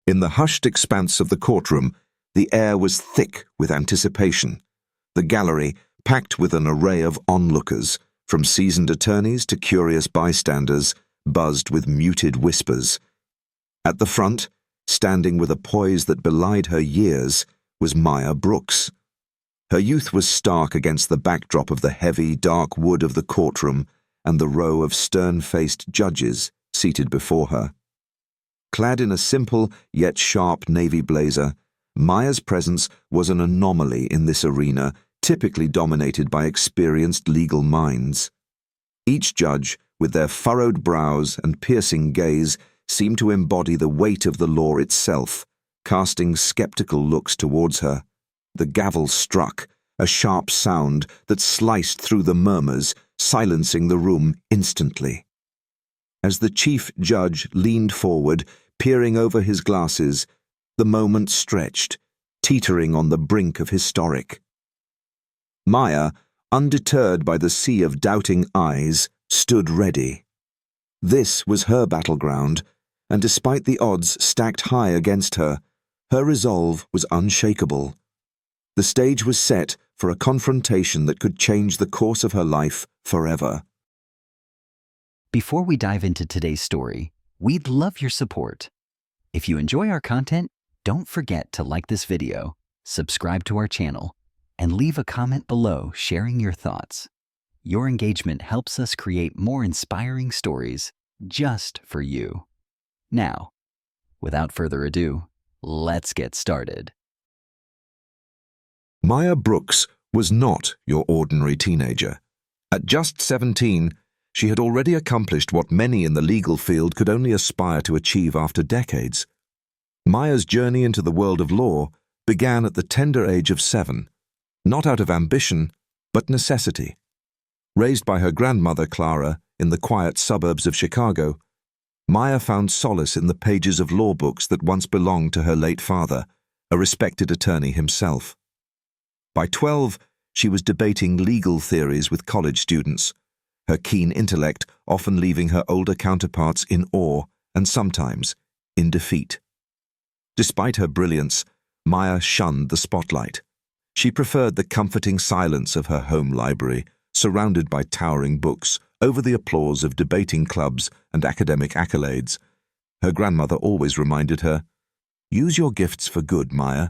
In the hushed expanse of the courtroom, the air was thick with anticipation. The gallery, packed with an array of onlookers, from seasoned attorneys to curious bystanders, buzzed with muted whispers. At the front, standing with a poise that belied her years, was Maya Brooks. Her youth was stark against the backdrop of the heavy, dark wood of the courtroom and the row of stern-faced judges seated before her. Clad in a simple yet sharp navy blazer, Maya's presence was an anomaly in this arena typically dominated by experienced legal minds. Each judge, with their furrowed brows and piercing gaze, seemed to embody the weight of the law itself, casting skeptical looks towards her. The gavel struck, a sharp sound that sliced through the murmurs, silencing the room instantly. As the chief judge leaned forward, peering over his glasses, the moment stretched, teetering on the brink of historic. Maya, undeterred by the sea of doubting eyes, stood ready. This was her battleground, and despite the odds stacked high against her, her resolve was unshakable. The stage was set for a confrontation that could change the course of her life forever. Before we dive into today's story, we'd love your support. If you enjoy our content, don't forget to like this video, subscribe to our channel, and leave a comment below sharing your thoughts. Your engagement helps us create more inspiring stories just for you. Now, without further ado, let's get started. Maya Brooks was not your ordinary teenager. At just 17, she had already accomplished what many in the legal field could only aspire to achieve after decades. Maya's journey into the world of law began at the tender age of 7, not out of ambition, but necessity. Raised by her grandmother, Clara, in the quiet suburbs of Chicago, Maya found solace in the pages of law books that once belonged to her late father, a respected attorney himself. By 12, she was debating legal theories with college students, her keen intellect often leaving her older counterparts in awe and sometimes in defeat. Despite her brilliance, Maya shunned the spotlight. She preferred the comforting silence of her home library, surrounded by towering books, over the applause of debating clubs and academic accolades. Her grandmother always reminded her, "Use your gifts for good, Maya.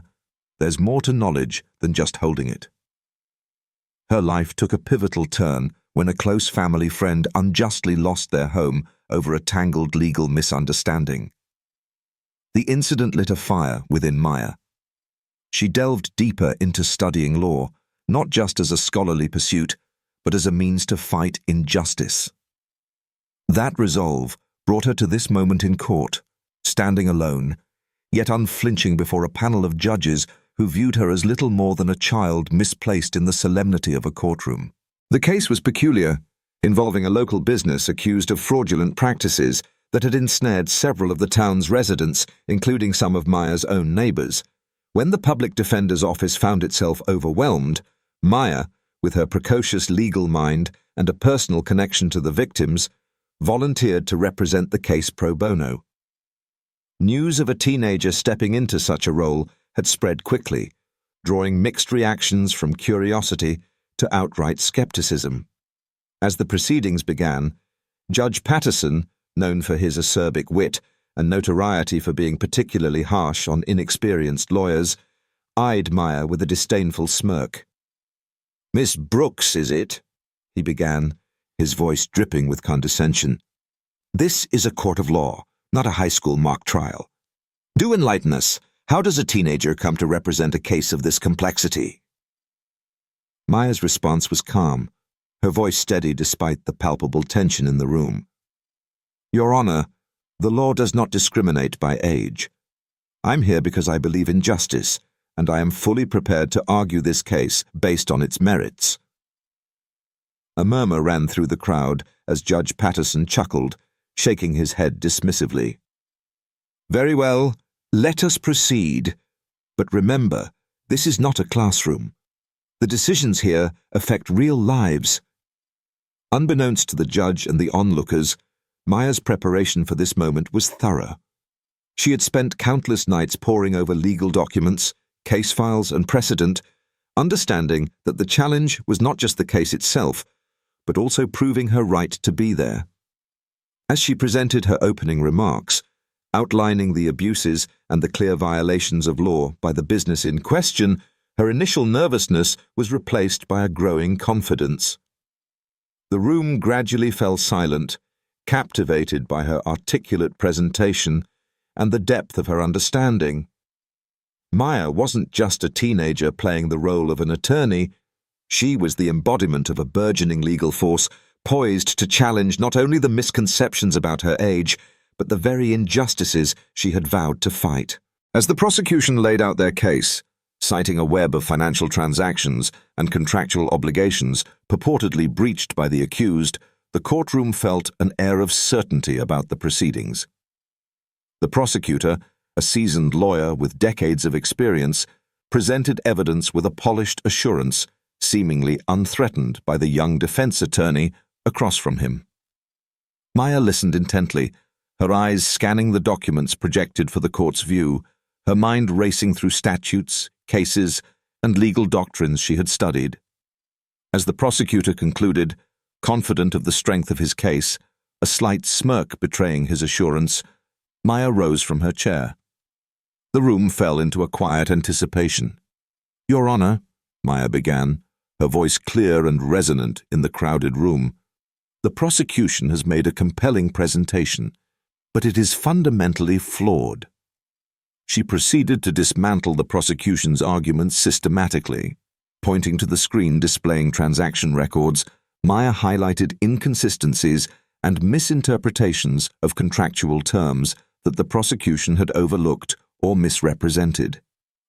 There's more to knowledge than just holding it." Her life took a pivotal turn when a close family friend unjustly lost their home over a tangled legal misunderstanding. The incident lit a fire within Maya. She delved deeper into studying law, not just as a scholarly pursuit, but as a means to fight injustice. That resolve brought her to this moment in court, standing alone, yet unflinching before a panel of judges who viewed her as little more than a child misplaced in the solemnity of a courtroom. The case was peculiar, involving a local business accused of fraudulent practices that had ensnared several of the town's residents, including some of Maya's own neighbors. When the public defender's office found itself overwhelmed, Maya, with her precocious legal mind and a personal connection to the victims, volunteered to represent the case pro bono. News of a teenager stepping into such a role had spread quickly, drawing mixed reactions from curiosity to outright skepticism. As the proceedings began, Judge Patterson, known for his acerbic wit and notoriety for being particularly harsh on inexperienced lawyers, eyed Maya with a disdainful smirk. "Miss Brooks, is it?" he began, his voice dripping with condescension. "This is a court of law, not a high school mock trial. Do enlighten us. How does a teenager come to represent a case of this complexity?" Maya's response was calm, her voice steady despite the palpable tension in the room. "Your Honor, the law does not discriminate by age. I'm here because I believe in justice, and I am fully prepared to argue this case based on its merits." A murmur ran through the crowd as Judge Patterson chuckled, shaking his head dismissively. "Very well, let us proceed. But remember, this is not a classroom. The decisions here affect real lives." Unbeknownst to the judge and the onlookers, Maya's preparation for this moment was thorough. She had spent countless nights poring over legal documents, case files, and precedent, understanding that the challenge was not just the case itself, but also proving her right to be there. As she presented her opening remarks, outlining the abuses and the clear violations of law by the business in question, her initial nervousness was replaced by a growing confidence. The room gradually fell silent, captivated by her articulate presentation and the depth of her understanding. Maya wasn't just a teenager playing the role of an attorney. She was the embodiment of a burgeoning legal force, poised to challenge not only the misconceptions about her age, but the very injustices she had vowed to fight. As the prosecution laid out their case, citing a web of financial transactions and contractual obligations purportedly breached by the accused, the courtroom felt an air of certainty about the proceedings. The prosecutor, a seasoned lawyer with decades of experience, presented evidence with a polished assurance, seemingly unthreatened by the young defense attorney across from him. Maya listened intently, her eyes scanning the documents projected for the court's view, her mind racing through statutes, cases, and legal doctrines she had studied. As the prosecutor concluded, confident of the strength of his case, a slight smirk betraying his assurance, Maya rose from her chair. The room fell into a quiet anticipation. "Your Honor," Maya began, her voice clear and resonant in the crowded room, "the prosecution has made a compelling presentation, but it is fundamentally flawed." She proceeded to dismantle the prosecution's arguments systematically. Pointing to the screen displaying transaction records, Maya highlighted inconsistencies and misinterpretations of contractual terms that the prosecution had overlooked or misrepresented.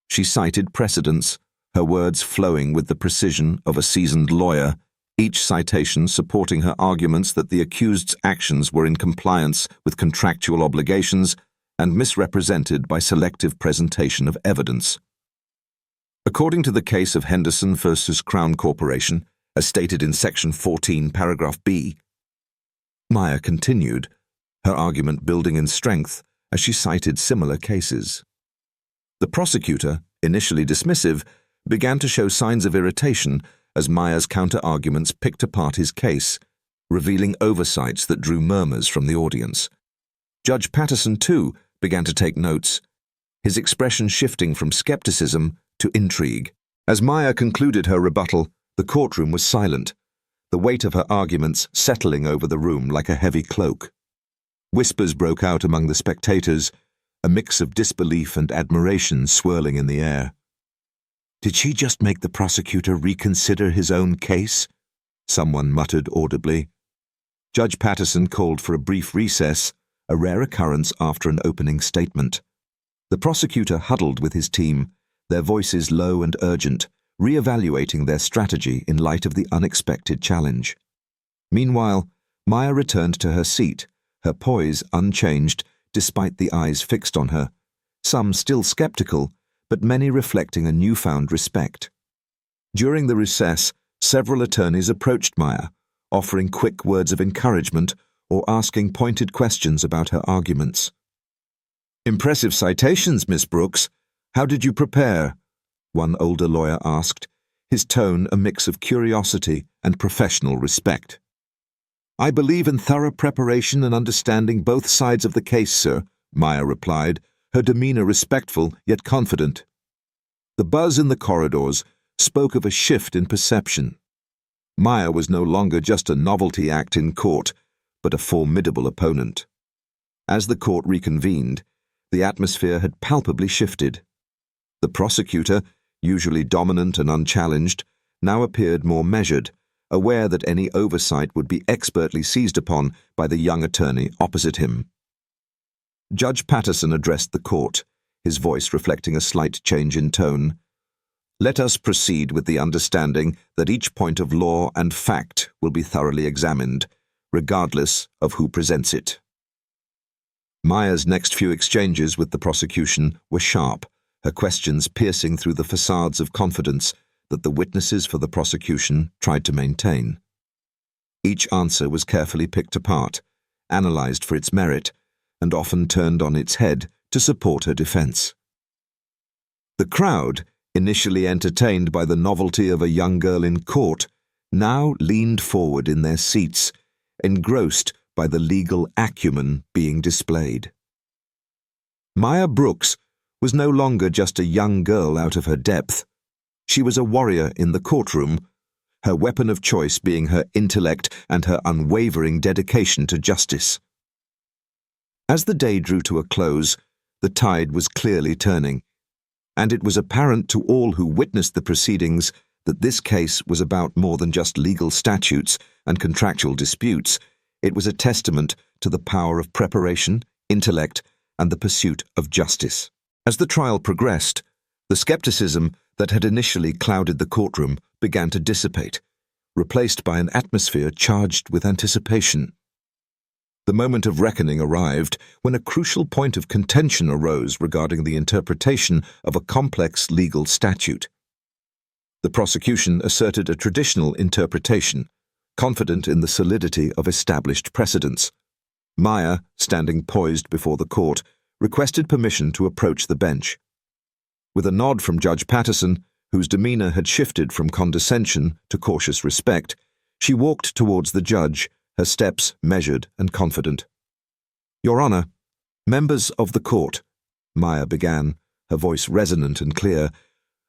She cited precedents, her words flowing with the precision of a seasoned lawyer, each citation supporting her arguments that the accused's actions were in compliance with contractual obligations and misrepresented by selective presentation of evidence. According to the case of Henderson v. Crown Corporation, as stated in Section 14, Paragraph B, Maya continued, her argument building in strength as she cited similar cases. The prosecutor, initially dismissive, began to show signs of irritation as Maya's counter-arguments picked apart his case, revealing oversights that drew murmurs from the audience. Judge Patterson, too, began to take notes, his expression shifting from skepticism to intrigue. As Maya concluded her rebuttal, the courtroom was silent, the weight of her arguments settling over the room like a heavy cloak. Whispers broke out among the spectators, a mix of disbelief and admiration swirling in the air. "Did she just make the prosecutor reconsider his own case?" someone muttered audibly. Judge Patterson called for a brief recess, a rare occurrence after an opening statement. The prosecutor huddled with his team, their voices low and urgent, re-evaluating their strategy in light of the unexpected challenge. Meanwhile, Maya returned to her seat, her poise unchanged despite the eyes fixed on her, some still skeptical, but many reflecting a newfound respect. During the recess, several attorneys approached Maya, offering quick words of encouragement or asking pointed questions about her arguments. "Impressive citations, Miss Brooks. How did you prepare?" one older lawyer asked, his tone a mix of curiosity and professional respect. "I believe in thorough preparation and understanding both sides of the case, sir," Maya replied, her demeanor respectful yet confident. The buzz in the corridors spoke of a shift in perception. Maya was no longer just a novelty act in court, but a formidable opponent. As the court reconvened, the atmosphere had palpably shifted. The prosecutor, usually dominant and unchallenged, now appeared more measured, aware that any oversight would be expertly seized upon by the young attorney opposite him. Judge Patterson addressed the court, his voice reflecting a slight change in tone. "Let us proceed with the understanding that each point of law and fact will be thoroughly examined, regardless of who presents it." Maya's next few exchanges with the prosecution were sharp, her questions piercing through the facades of confidence that the witnesses for the prosecution tried to maintain. Each answer was carefully picked apart, analyzed for its merit, and often turned on its head to support her defense. The crowd, initially entertained by the novelty of a young girl in court, now leaned forward in their seats, engrossed by the legal acumen being displayed. Maya Brooks was no longer just a young girl out of her depth. She was a warrior in the courtroom, her weapon of choice being her intellect and her unwavering dedication to justice. As the day drew to a close, the tide was clearly turning, and it was apparent to all who witnessed the proceedings that this case was about more than just legal statutes and contractual disputes. It was a testament to the power of preparation, intellect, and the pursuit of justice. As the trial progressed, the skepticism that had initially clouded the courtroom began to dissipate, replaced by an atmosphere charged with anticipation. The moment of reckoning arrived when a crucial point of contention arose regarding the interpretation of a complex legal statute. The prosecution asserted a traditional interpretation, confident in the solidity of established precedents. Maya, standing poised before the court, requested permission to approach the bench. With a nod from Judge Patterson, whose demeanor had shifted from condescension to cautious respect, she walked towards the judge, her steps measured and confident. "Your Honor, members of the court," Maya began, her voice resonant and clear,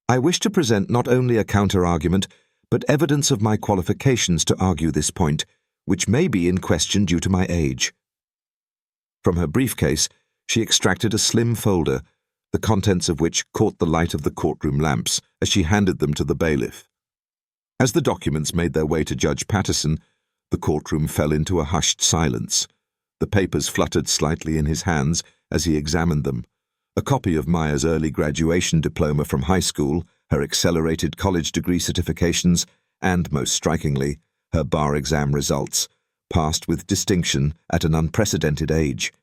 "I wish to present not only a counter-argument, but evidence of my qualifications to argue this point, which may be in question due to my age." From her briefcase, she extracted a slim folder, the contents of which caught the light of the courtroom lamps as she handed them to the bailiff. As the documents made their way to Judge Patterson, the courtroom fell into a hushed silence. The papers fluttered slightly in his hands as he examined them. A copy of Maya's early graduation diploma from high school, her accelerated college degree certifications, and, most strikingly, her bar exam results, passed with distinction at an unprecedented age.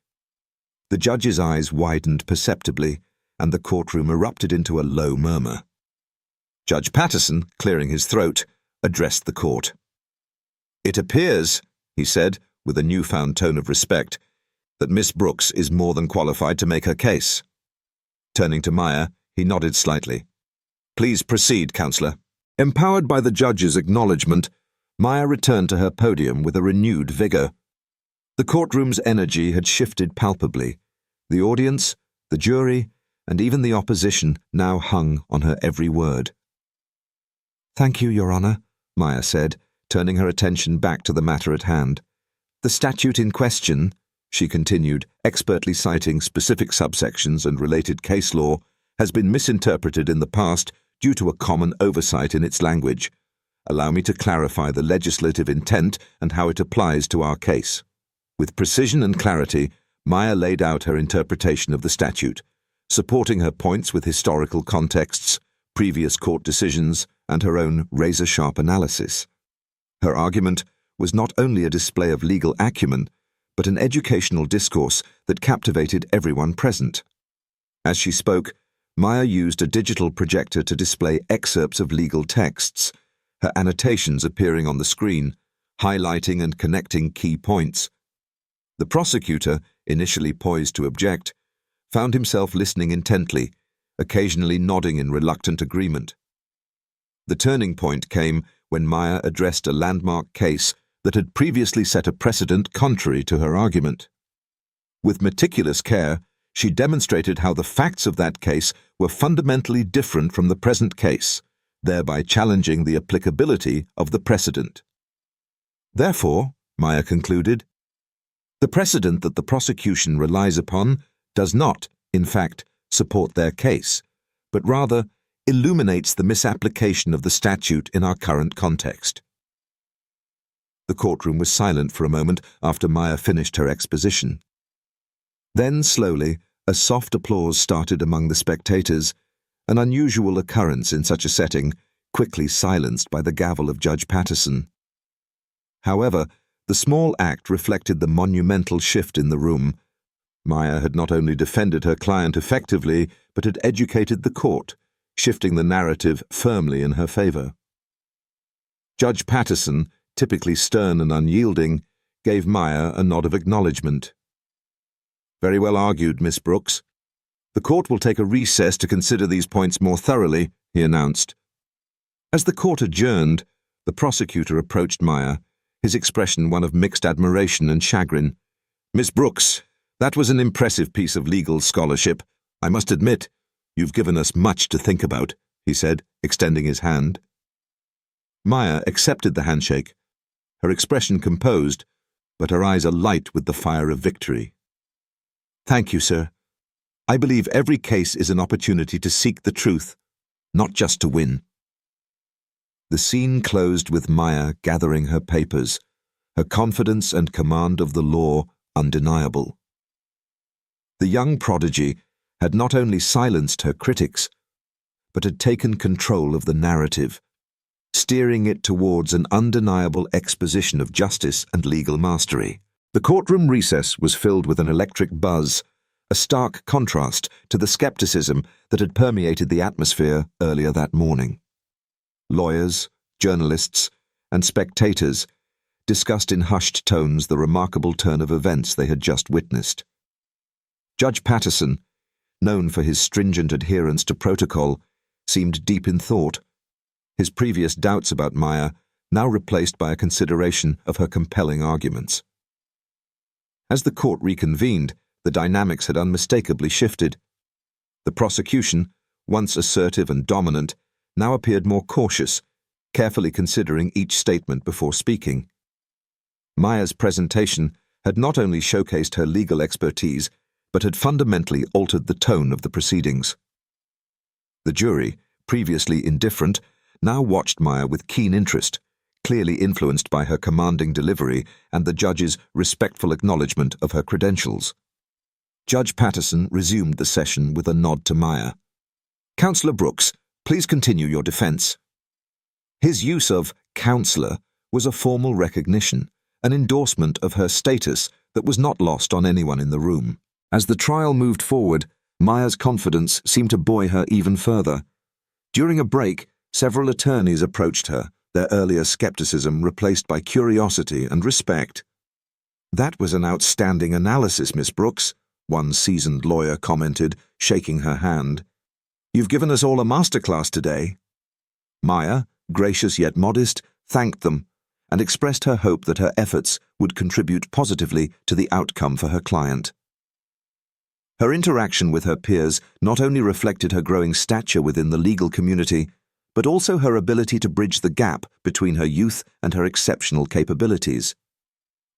The judge's eyes widened perceptibly, and the courtroom erupted into a low murmur. Judge Patterson, clearing his throat, addressed the court. "It appears," he said, with a newfound tone of respect, "that Miss Brooks is more than qualified to make her case." Turning to Maya, he nodded slightly. "Please proceed, Counselor." Empowered by the judge's acknowledgement, Maya returned to her podium with a renewed vigor. The courtroom's energy had shifted palpably. The audience, the jury, and even the opposition now hung on her every word. "Thank you, Your Honor," Maya said, turning her attention back to the matter at hand. "The statute in question," she continued, expertly citing specific subsections and related case law, "has been misinterpreted in the past due to a common oversight in its language. Allow me to clarify the legislative intent and how it applies to our case." With precision and clarity, Maya laid out her interpretation of the statute, supporting her points with historical contexts, previous court decisions, and her own razor-sharp analysis. Her argument was not only a display of legal acumen, but an educational discourse that captivated everyone present. As she spoke, Maya used a digital projector to display excerpts of legal texts, her annotations appearing on the screen, highlighting and connecting key points. The prosecutor, initially poised to object, found himself listening intently, occasionally nodding in reluctant agreement. The turning point came when Maya addressed a landmark case that had previously set a precedent contrary to her argument. With meticulous care, she demonstrated how the facts of that case were fundamentally different from the present case, thereby challenging the applicability of the precedent. Therefore, Maya concluded, the precedent that the prosecution relies upon does not, in fact, support their case, but rather illuminates the misapplication of the statute in our current context. The courtroom was silent for a moment after Maya finished her exposition. Then, slowly, a soft applause started among the spectators, an unusual occurrence in such a setting, quickly silenced by the gavel of Judge Patterson. However, the small act reflected the monumental shift in the room. Maya had not only defended her client effectively, but had educated the court, shifting the narrative firmly in her favor. Judge Patterson, typically stern and unyielding, gave Maya a nod of acknowledgement. "Very well argued, Miss Brooks," The court will take a recess to consider these points more thoroughly, he announced. As the court adjourned, the prosecutor approached Maya, his expression one of mixed admiration and chagrin. Miss Brooks, that was an impressive piece of legal scholarship. I must admit, you've given us much to think about, he said, extending his hand. Maya accepted the handshake, her expression composed, but her eyes alight with the fire of victory. Thank you, sir. I believe every case is an opportunity to seek the truth, not just to win. The scene closed with Maya gathering her papers, her confidence and command of the law undeniable. The young prodigy had not only silenced her critics, but had taken control of the narrative, steering it towards an undeniable exposition of justice and legal mastery. The courtroom recess was filled with an electric buzz, a stark contrast to the skepticism that had permeated the atmosphere earlier that morning. Lawyers, journalists, and spectators discussed in hushed tones the remarkable turn of events they had just witnessed. Judge Patterson, known for his stringent adherence to protocol, seemed deep in thought, his previous doubts about Maya now replaced by a consideration of her compelling arguments. As the court reconvened, the dynamics had unmistakably shifted. The prosecution, once assertive and dominant, now appeared more cautious, carefully considering each statement before speaking. Maya's presentation had not only showcased her legal expertise, but had fundamentally altered the tone of the proceedings. The jury, previously indifferent, now watched Maya with keen interest, clearly influenced by her commanding delivery and the judge's respectful acknowledgement of her credentials. Judge Patterson resumed the session with a nod to Maya. Counselor Brooks, please continue your defense. His use of counselor was a formal recognition, an endorsement of her status that was not lost on anyone in the room. As the trial moved forward, Maya's confidence seemed to buoy her even further. During a break, several attorneys approached her, their earlier skepticism replaced by curiosity and respect. That was an outstanding analysis, Miss Brooks, one seasoned lawyer commented, shaking her hand. You've given us all a masterclass today. Maya, gracious yet modest, thanked them and expressed her hope that her efforts would contribute positively to the outcome for her client. Her interaction with her peers not only reflected her growing stature within the legal community, but also her ability to bridge the gap between her youth and her exceptional capabilities.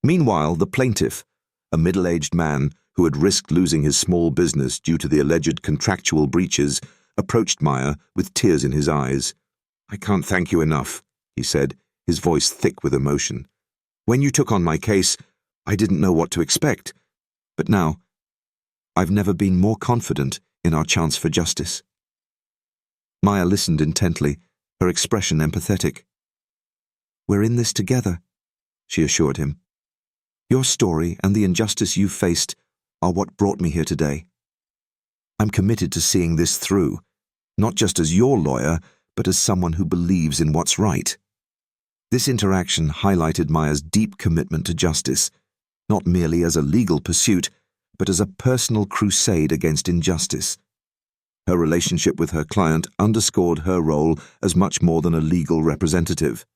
Meanwhile, the plaintiff, a middle-aged man who had risked losing his small business due to the alleged contractual breaches, approached Maya with tears in his eyes. I can't thank you enough, he said, his voice thick with emotion. When you took on my case, I didn't know what to expect, but now, I've never been more confident in our chance for justice. Maya listened intently, her expression empathetic. We're in this together, she assured him. Your story and the injustice you've faced are what brought me here today. I'm committed to seeing this through, not just as your lawyer, but as someone who believes in what's right. This interaction highlighted Maya's deep commitment to justice, not merely as a legal pursuit, but as a personal crusade against injustice. Her relationship with her client underscored her role as much more than a legal representative.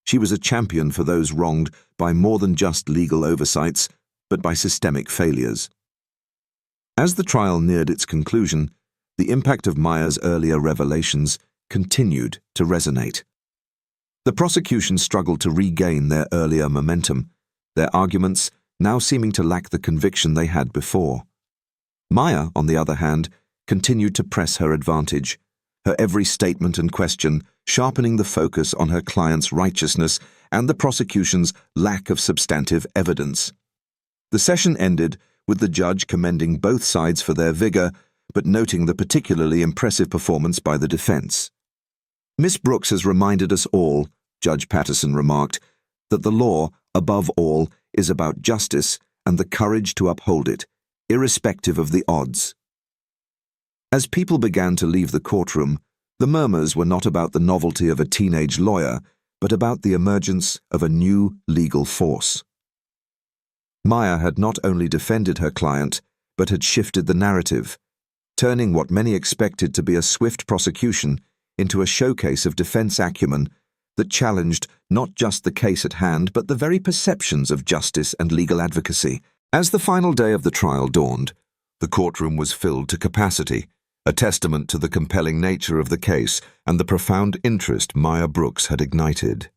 She was a champion for those wronged by more than just legal oversights, but by systemic failures. As the trial neared its conclusion, the impact of Maya's earlier revelations continued to resonate. The prosecution struggled to regain their earlier momentum, their arguments now seeming to lack the conviction they had before. Maya, on the other hand, continued to press her advantage, her every statement and question sharpening the focus on her client's righteousness and the prosecution's lack of substantive evidence. The session ended with the judge commending both sides for their vigor, but noting the particularly impressive performance by the defense. Miss Brooks has reminded us all, Judge Patterson remarked, that the law, above all, is about justice and the courage to uphold it, irrespective of the odds. As people began to leave the courtroom, the murmurs were not about the novelty of a teenage lawyer, but about the emergence of a new legal force. Maya had not only defended her client, but had shifted the narrative. turning what many expected to be a swift prosecution into a showcase of defense acumen that challenged not just the case at hand, but the very perceptions of justice and legal advocacy. As the final day of the trial dawned, the courtroom was filled to capacity, a testament to the compelling nature of the case and the profound interest Maya Brooks had ignited.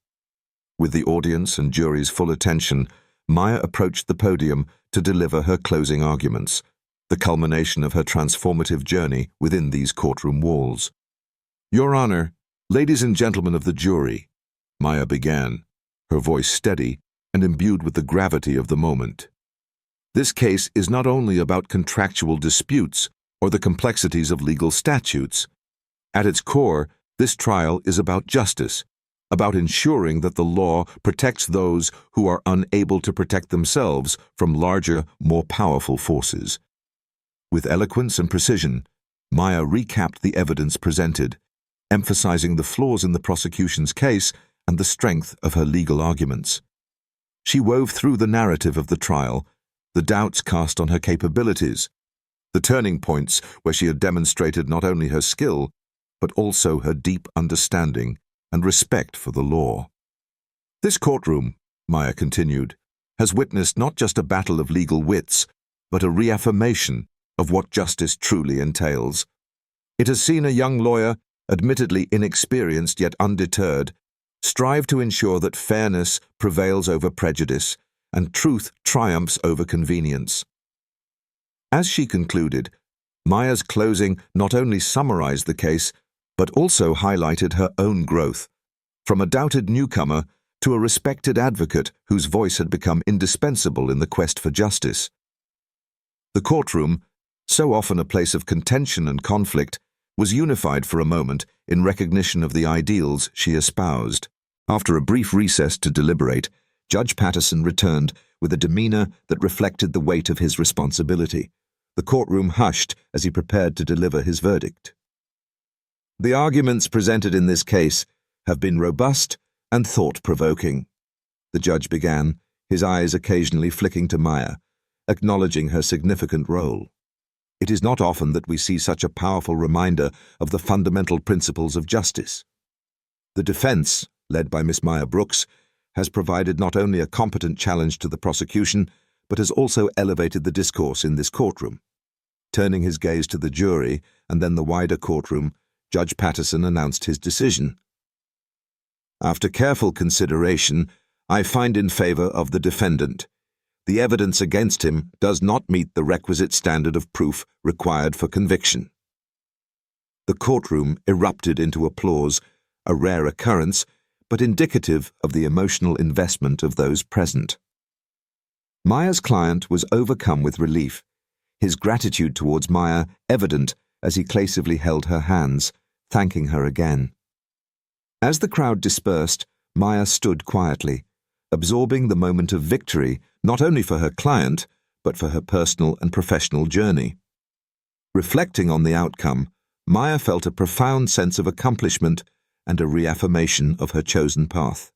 With the audience and jury's full attention, Maya approached the podium to deliver her closing arguments, the culmination of her transformative journey within these courtroom walls. "Your Honor, ladies and gentlemen of the jury," Maya began, her voice steady and imbued with the gravity of the moment. "This case is not only about contractual disputes or the complexities of legal statutes. At its core, this trial is about justice, about ensuring that the law protects those who are unable to protect themselves from larger, more powerful forces." With eloquence and precision, Maya recapped the evidence presented, emphasizing the flaws in the prosecution's case and the strength of her legal arguments. She wove through the narrative of the trial, the doubts cast on her capabilities, the turning points where she had demonstrated not only her skill, but also her deep understanding and respect for the law. "This courtroom," Maya continued, "has witnessed not just a battle of legal wits, but a reaffirmation of what justice truly entails. It has seen a young lawyer, admittedly inexperienced yet undeterred, strive to ensure that fairness prevails over prejudice and truth triumphs over convenience." As she concluded, Maya's closing not only summarized the case, but also highlighted her own growth, from a doubted newcomer to a respected advocate whose voice had become indispensable in the quest for justice. The courtroom, so often a place of contention and conflict, was unified for a moment in recognition of the ideals she espoused. After a brief recess to deliberate, Judge Patterson returned with a demeanor that reflected the weight of his responsibility. The courtroom hushed as he prepared to deliver his verdict. "The arguments presented in this case have been robust and thought-provoking," the judge began, his eyes occasionally flicking to Maya, acknowledging her significant role. "It is not often that we see such a powerful reminder of the fundamental principles of justice. The defense, led by Miss Maya Brooks, has provided not only a competent challenge to the prosecution, but has also elevated the discourse in this courtroom." Turning his gaze to the jury and then the wider courtroom, Judge Patterson announced his decision. "After careful consideration, I find in favor of the defendant. The evidence against him does not meet the requisite standard of proof required for conviction." The courtroom erupted into applause, a rare occurrence, but indicative of the emotional investment of those present. Maya's client was overcome with relief, his gratitude towards Maya evident as he placidly held her hands, thanking her again. As the crowd dispersed, Maya stood quietly, absorbing the moment of victory not only for her client, but for her personal and professional journey. Reflecting on the outcome, Maya felt a profound sense of accomplishment and a reaffirmation of her chosen path.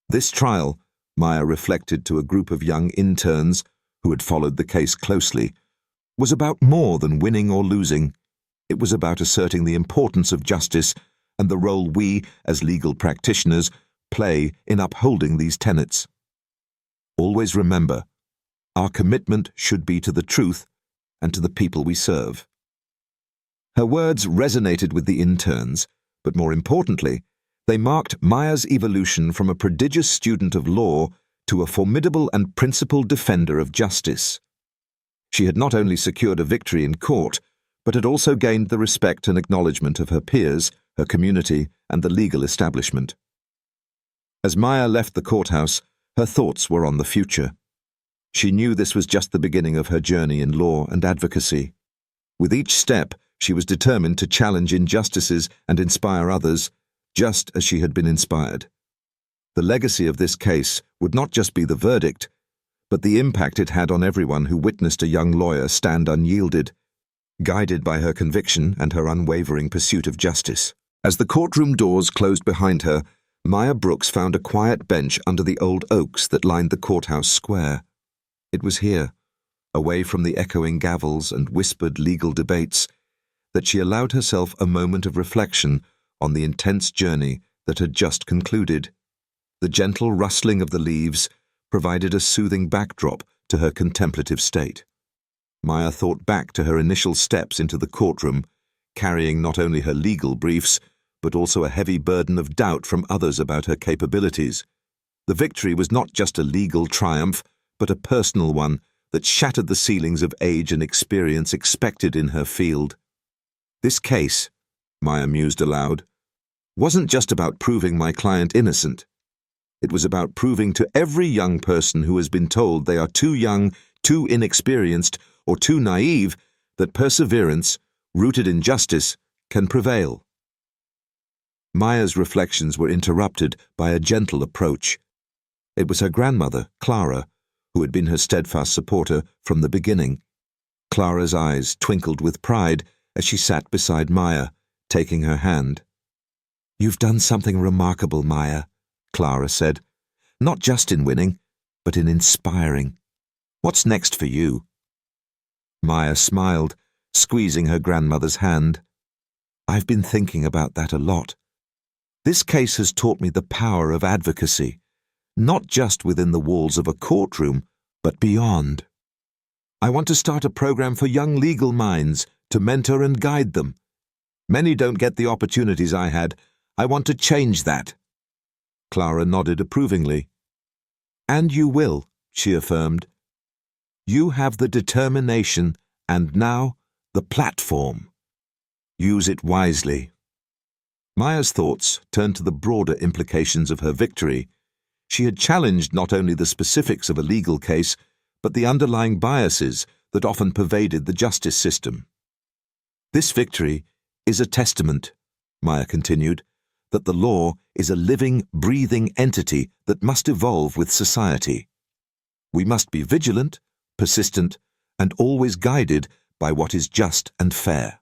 This trial, Maya reflected to a group of young interns who had followed the case closely, was about more than winning or losing. It was about asserting the importance of justice and the role we, as legal practitioners, play in upholding these tenets. Always remember, our commitment should be to the truth and to the people we serve. Her words resonated with the interns, but more importantly, they marked Maya's evolution from a prodigious student of law to a formidable and principled defender of justice. She had not only secured a victory in court, but had also gained the respect and acknowledgement of her peers, her community, and the legal establishment. As Maya left the courthouse, her thoughts were on the future. She knew this was just the beginning of her journey in law and advocacy. With each step, she was determined to challenge injustices and inspire others, just as she had been inspired. The legacy of this case would not just be the verdict, but the impact it had on everyone who witnessed a young lawyer stand unyielded, guided by her conviction and her unwavering pursuit of justice. As the courtroom doors closed behind her, Maya Brooks found a quiet bench under the old oaks that lined the courthouse square. It was here, away from the echoing gavels and whispered legal debates, that she allowed herself a moment of reflection on the intense journey that had just concluded. The gentle rustling of the leaves provided a soothing backdrop to her contemplative state. Maya thought back to her initial steps into the courtroom, carrying not only her legal briefs, but also a heavy burden of doubt from others about her capabilities. The victory was not just a legal triumph, but a personal one that shattered the ceilings of age and experience expected in her field. This case, Maya mused aloud, wasn't just about proving my client innocent. It was about proving to every young person who has been told they are too young, too inexperienced, or too naive that perseverance, rooted in justice, can prevail. Maya's reflections were interrupted by a gentle approach. It was her grandmother, Clara, who had been her steadfast supporter from the beginning. Clara's eyes twinkled with pride as she sat beside Maya, taking her hand. "You've done something remarkable, Maya," Clara said. "Not just in winning, but in inspiring. What's next for you?" Maya smiled, squeezing her grandmother's hand. "I've been thinking about that a lot. This case has taught me the power of advocacy, not just within the walls of a courtroom, but beyond. I want to start a program for young legal minds to mentor and guide them. Many don't get the opportunities I had. I want to change that." Clara nodded approvingly. "And you will," she affirmed. "You have the determination and now the platform. Use it wisely." Maya's thoughts turned to the broader implications of her victory. She had challenged not only the specifics of a legal case, but the underlying biases that often pervaded the justice system. "This victory is a testament," Maya continued, "that the law is a living, breathing entity that must evolve with society. We must be vigilant, persistent, and always guided by what is just and fair."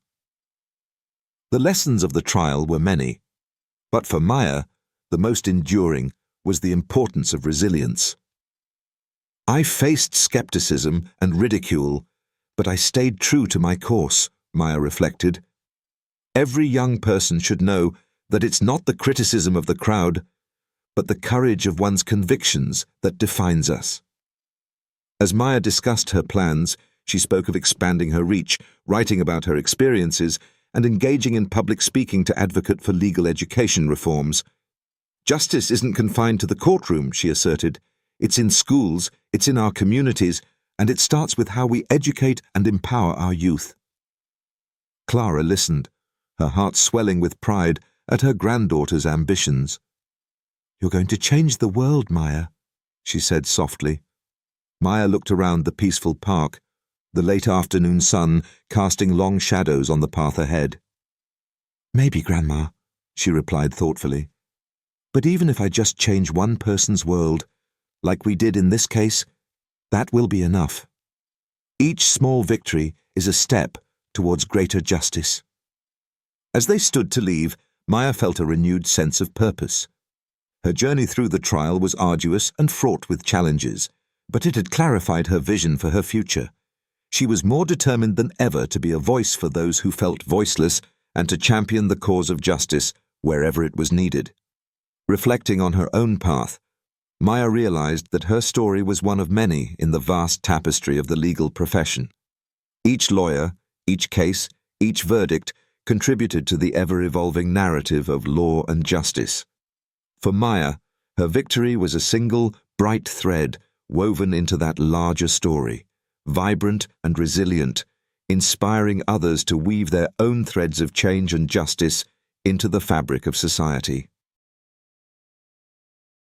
The lessons of the trial were many, but for Maya, the most enduring was the importance of resilience. "I faced skepticism and ridicule, but I stayed true to my course," Maya reflected. "Every young person should know that it's not the criticism of the crowd, but the courage of one's convictions that defines us." As Maya discussed her plans, she spoke of expanding her reach, writing about her experiences, and engaging in public speaking to advocate for legal education reforms. "Justice isn't confined to the courtroom," she asserted. "It's in schools, it's in our communities, and it starts with how we educate and empower our youth." Clara listened, her heart swelling with pride at her granddaughter's ambitions. "You're going to change the world, Maya," she said softly. Maya looked around the peaceful park, the late afternoon sun casting long shadows on the path ahead. "Maybe, Grandma," she replied thoughtfully. "But even if I just change one person's world, like we did in this case, that will be enough. Each small victory is a step towards greater justice." As they stood to leave, Maya felt a renewed sense of purpose. Her journey through the trial was arduous and fraught with challenges, but it had clarified her vision for her future. She was more determined than ever to be a voice for those who felt voiceless and to champion the cause of justice wherever it was needed. Reflecting on her own path, Maya realized that her story was one of many in the vast tapestry of the legal profession. Each lawyer, each case, each verdict contributed to the ever-evolving narrative of law and justice. For Maya, her victory was a single, bright thread woven into that larger story, vibrant and resilient, inspiring others to weave their own threads of change and justice into the fabric of society.